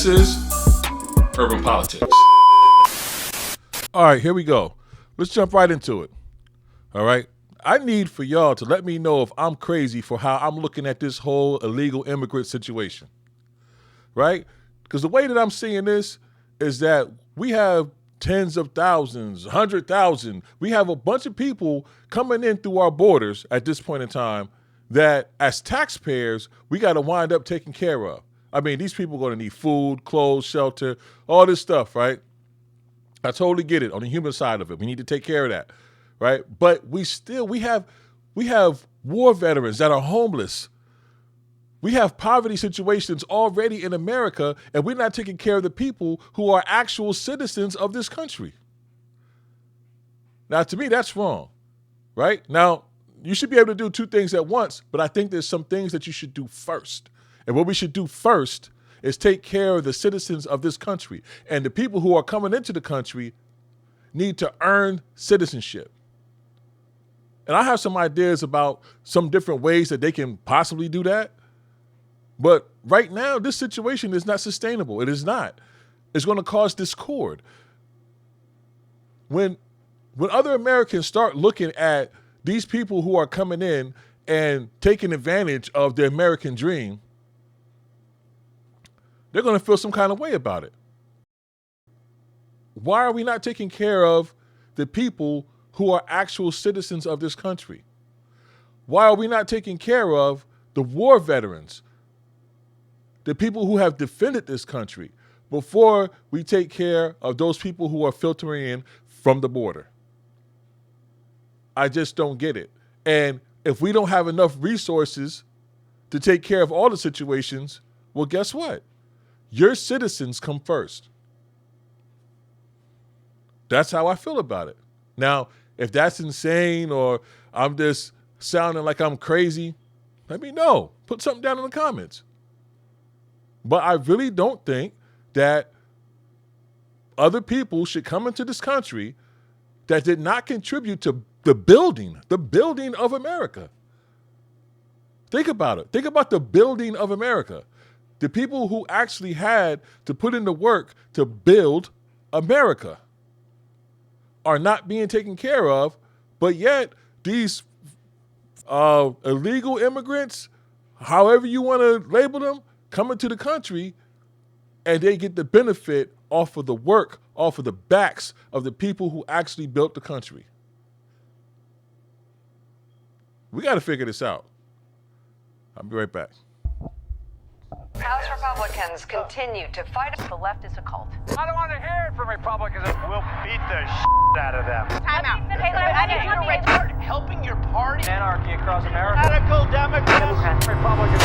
this is Urban Politics. All right, here we go. Let's jump right into it. All right. I need for y'all to let me know if I'm crazy for how I'm looking at this whole illegal immigrant situation. Right? Because the way that I'm seeing this is that we have tens of thousands, 100,000. We have a bunch of people coming in through our borders at this point in time that as taxpayers, we got to wind up taking care of. I mean, these people are going to need food, clothes, shelter, all this stuff, right? I totally get it on the human side of it. We need to take care of that, right? But we have war veterans that are homeless. We have poverty situations already in America, and we're not taking care of the people who are actual citizens of this country. Now, to me, that's wrong, right? Now, you should be able to do two things at once, but I think there's some things that you should do first. And what we should do first is take care of the citizens of this country. And the people who are coming into the country need to earn citizenship. And I have some ideas about some different ways that they can possibly do that. But right now, this situation is not sustainable. It is not. It's going to cause discord. When other Americans start looking at these people who are coming in and taking advantage of the American dream, they're going to feel some kind of way about it. Why are we not taking care of the people who are actual citizens of this country? Why are we not taking care of the war veterans, the people who have defended this country, before we take care of those people who are filtering in from the border? I just don't get it. And if we don't have enough resources to take care of all the situations, well, guess what? Your citizens come first. That's how I feel about it. Now, if that's insane or I'm just sounding like I'm crazy, let me know. Put something down in the comments. But I really don't think that other people should come into this country that did not contribute to the building of America. Think about it. Think about the building of America. The people who actually had to put in the work to build America are not being taken care of, but yet these illegal immigrants, however you want to label them, come into the country and they get the benefit off of the work, off of the backs of the people who actually built the country. We got to figure this out. I'll be right back. House Republicans continue to fight. The left is a cult. I don't want to hear it from Republicans. We'll beat the out of them. Time out. I need you to report helping your party. Anarchy across America. Radical Democrats. Republicans.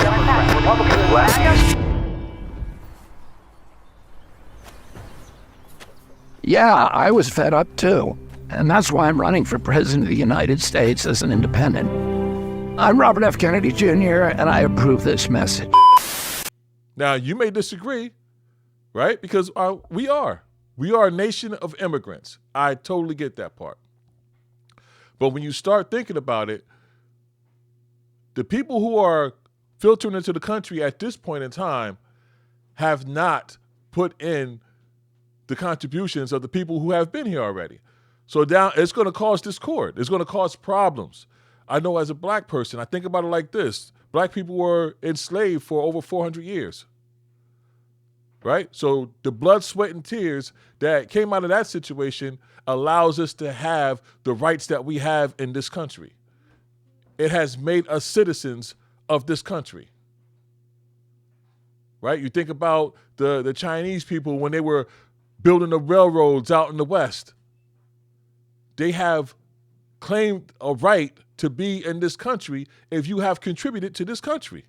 Democrats. Yeah, I was fed up too. And that's why I'm running for president of the United States as an independent. I'm Robert F. Kennedy Jr., and I approve this message. Now, you may disagree, right? Because we are a nation of immigrants. I totally get that part. But when you start thinking about it, the people who are filtering into the country at this point in time have not put in the contributions of the people who have been here already. So now it's going to cause discord. It's going to cause problems. I know as a black person, I think about it like this. Black people were enslaved for over 400 years, right? So the blood, sweat, and tears that came out of that situation allows us to have the rights that we have in this country. It has made us citizens of this country, right? You think about the Chinese people when they were building the railroads out in the West. They have claimed a right to be in this country if you have contributed to this country.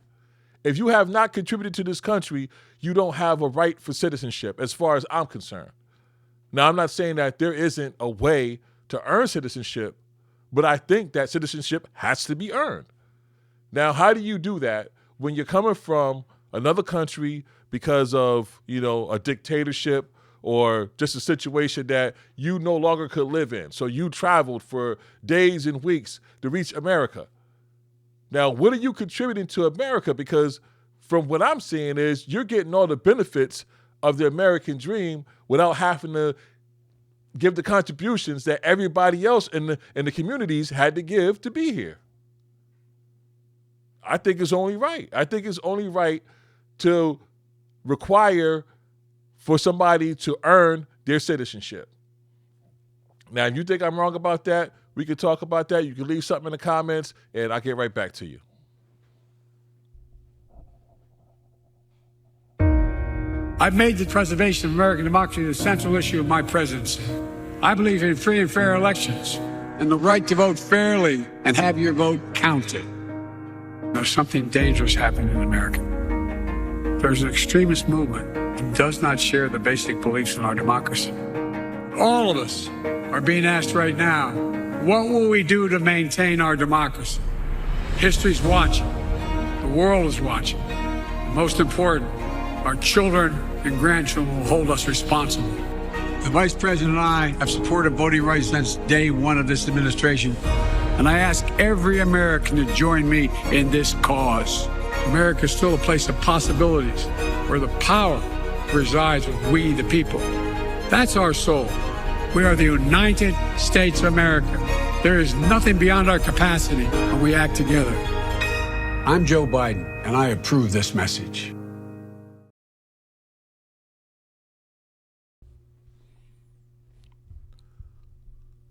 If you have not contributed to this country, you don't have a right for citizenship as far as I'm concerned. Now, I'm not saying that there isn't a way to earn citizenship, but I think that citizenship has to be earned. Now, how do you do that when you're coming from another country because of, a dictatorship or just a situation that you no longer could live in? So you traveled for days and weeks to reach America. Now, what are you contributing to America? Because from what I'm seeing is you're getting all the benefits of the American dream without having to give the contributions that everybody else in the communities had to give to be here. I think it's only right. I think it's only right to require for somebody to earn their citizenship. Now, if you think I'm wrong about that, we can talk about that. You can leave something in the comments, and I'll get right back to you. I've made the preservation of American democracy the central issue of my presidency. I believe in free and fair elections and the right to vote fairly and have your vote counted. There's something dangerous happening in America. There's an extremist movement that does not share the basic beliefs in our democracy. All of us are being asked right now, what will we do to maintain our democracy? History's watching. The world is watching. And most important, our children and grandchildren will hold us responsible. The Vice President and I have supported voting rights since day one of this administration, and I ask every American to join me in this cause. America is still a place of possibilities, where the power resides with we, the people. That's our soul. We are the United States of America. There is nothing beyond our capacity when we act together. I'm Joe Biden, and I approve this message.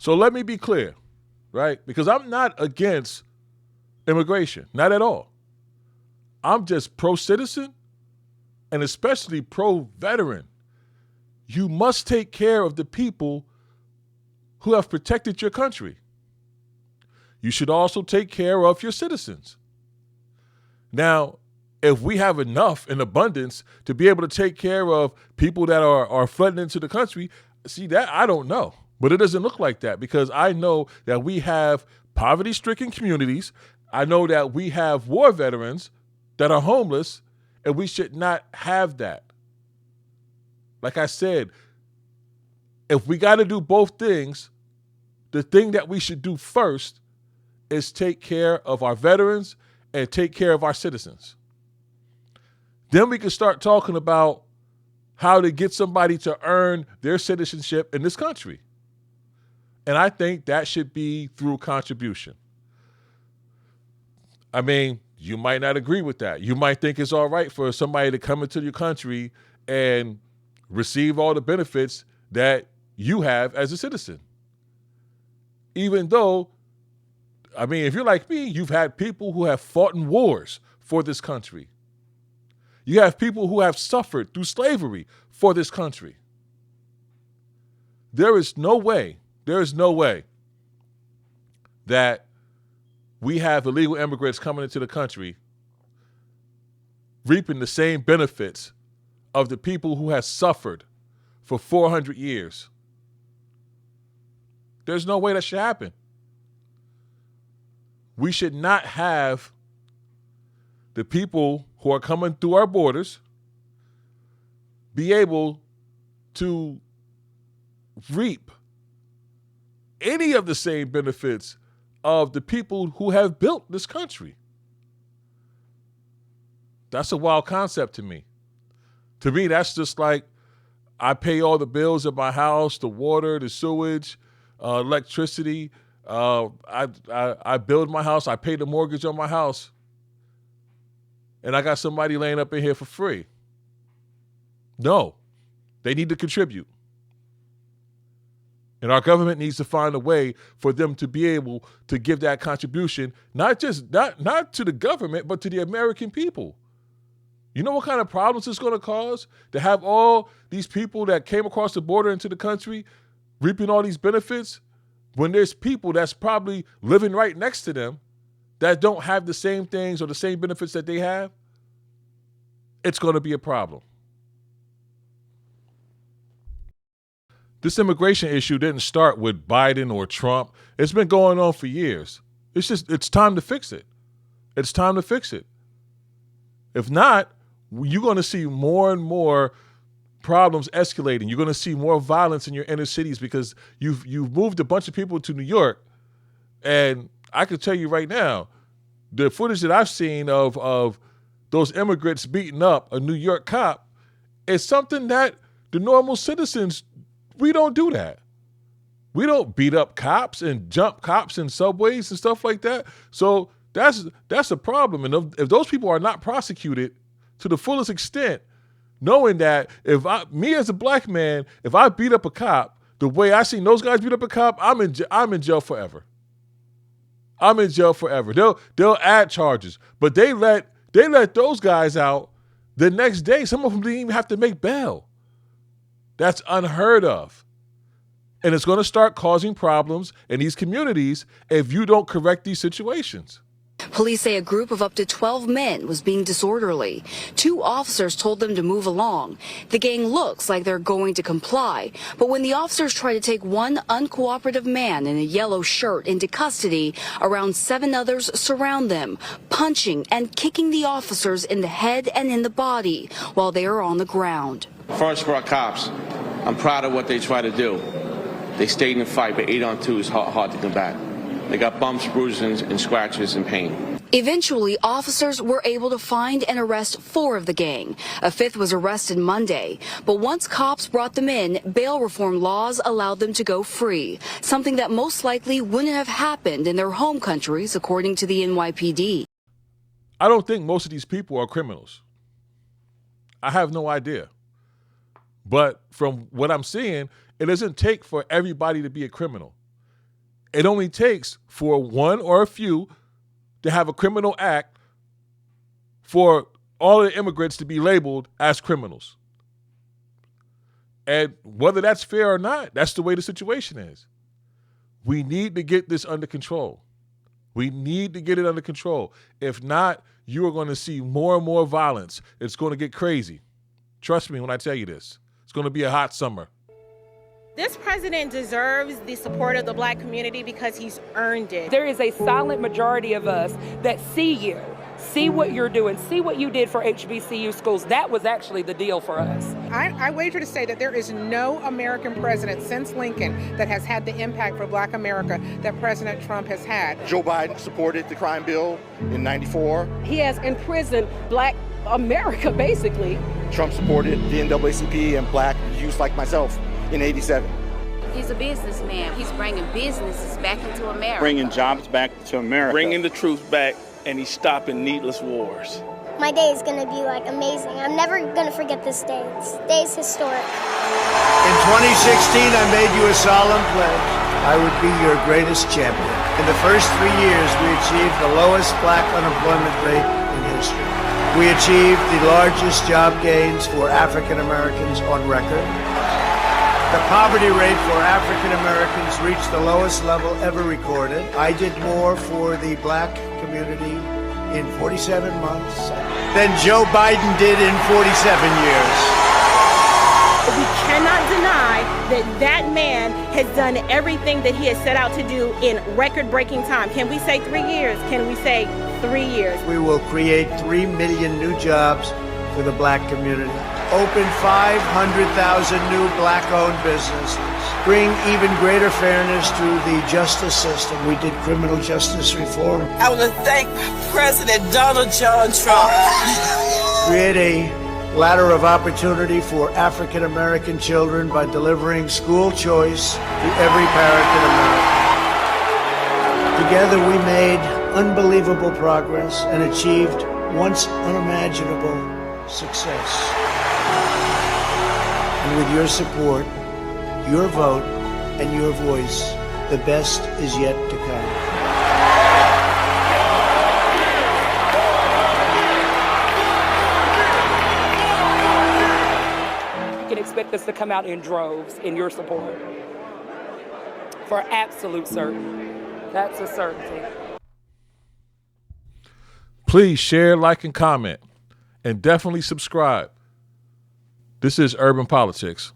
So let me be clear, right? Because I'm not against immigration, not at all. I'm just pro-citizen and especially pro-veteran. You must take care of the people who have protected your country. You should also take care of your citizens. Now, if we have enough in abundance to be able to take care of people that are flooding into the country, see that I don't know. But it doesn't look like that because I know that we have poverty-stricken communities. I know that we have war veterans that are homeless, and we should not have that. Like I said, if we got to do both things, the thing that we should do first is take care of our veterans and take care of our citizens. Then we can start talking about how to get somebody to earn their citizenship in this country. And I think that should be through contribution. I mean, you might not agree with that. You might think it's all right for somebody to come into your country and receive all the benefits that you have as a citizen. Even though, I mean, if you're like me, you've had people who have fought in wars for this country. You have people who have suffered through slavery for this country. There is no way that we have illegal immigrants coming into the country reaping the same benefits of the people who have suffered for 400 years. There's no way that should happen. We should not have the people who are coming through our borders be able to reap any of the same benefits of the people who have built this country. That's a wild concept to me. To me, that's just like I pay all the bills of my house, the water, the sewage, electricity. I build my house. I pay the mortgage on my house. And I got somebody laying up in here for free. No, they need to contribute. And our government needs to find a way for them to be able to give that contribution, not to the government, but to the American people. You know what kind of problems it's going to cause to have all these people that came across the border into the country reaping all these benefits when there's people that's probably living right next to them that don't have the same things or the same benefits that they have? It's going to be a problem. This immigration issue didn't start with Biden or Trump. It's been going on for years. It's time to fix it. It's time to fix it. If not, you're going to see more and more problems escalating. You're going to see more violence in your inner cities because you've moved a bunch of people to New York. And I can tell you right now, the footage that I've seen of those immigrants beating up a New York cop is something that the normal citizens, we don't do that. We don't beat up cops and jump cops in subways and stuff like that. So that's a problem. And if those people are not prosecuted to the fullest extent, knowing that me as a black man, if I beat up a cop the way I seen those guys beat up a cop, I'm in jail forever. I'm in jail forever. They'll add charges, but they let those guys out the next day. Some of them didn't even have to make bail. That's unheard of. And it's going to start causing problems in these communities if you don't correct these situations. Police say a group of up to 12 men was being disorderly. 2 officers told them to move along. The gang looks like they're going to comply, but when the officers try to take one uncooperative man in a yellow shirt into custody, around 7 others surround them, punching and kicking the officers in the head and in the body while they are on the ground. First, for our cops, I'm proud of what they try to do. They stayed in the fight, but 8-on-2 is hard to combat. They got bumps, bruises, and scratches and pain. Eventually, officers were able to find and arrest 4 of the gang. A 5th was arrested Monday. But once cops brought them in, bail reform laws allowed them to go free, something that most likely wouldn't have happened in their home countries, according to the NYPD. I don't think most of these people are criminals. I have no idea. But from what I'm seeing, it doesn't take for everybody to be a criminal. It only takes for one or a few to have a criminal act for all of the immigrants to be labeled as criminals. And whether that's fair or not, that's the way the situation is. We need to get this under control. We need to get it under control. If not, you are going to see more and more violence. It's going to get crazy. Trust me when I tell you this. It's going to be a hot summer. This president deserves the support of the black community because he's earned it. There is a silent majority of us that see you, see what you're doing, see what you did for HBCU schools. That was actually the deal for us. I wager to say that there is no American president since Lincoln that has had the impact for black America that President Trump has had. Joe Biden supported the crime bill in '94. He has imprisoned black America, basically. Trump supported the NAACP and black youth like myself in '87. He's a businessman. He's bringing businesses back into America. Bringing jobs back to America. Bringing the truth back, and he's stopping needless wars. My day is going to be amazing. I'm never going to forget this day. This day is historic. In 2016, I made you a solemn pledge. I would be your greatest champion. In the first 3 years, we achieved the lowest black unemployment rate in history. We achieved the largest job gains for African Americans on record. The poverty rate for African Americans reached the lowest level ever recorded. I did more for the black community in 47 months than Joe Biden did in 47 years. We cannot deny that man has done everything that he has set out to do in record-breaking time. Can we say 3 years? Can we say 3 years? We will create 3 million new jobs for the black community. Open 500,000 new black-owned businesses. Bring even greater fairness to the justice system. We did criminal justice reform. I want to thank President Donald John Trump. Create a ladder of opportunity for African American children by delivering school choice to every parent in America. Together we made unbelievable progress and achieved once unimaginable success. And with your support, your vote, and your voice, the best is yet to come. You can expect us to come out in droves in your support. For absolute certainty. That's a certainty. Please share, like, and comment. And definitely subscribe. This is Urban Politics.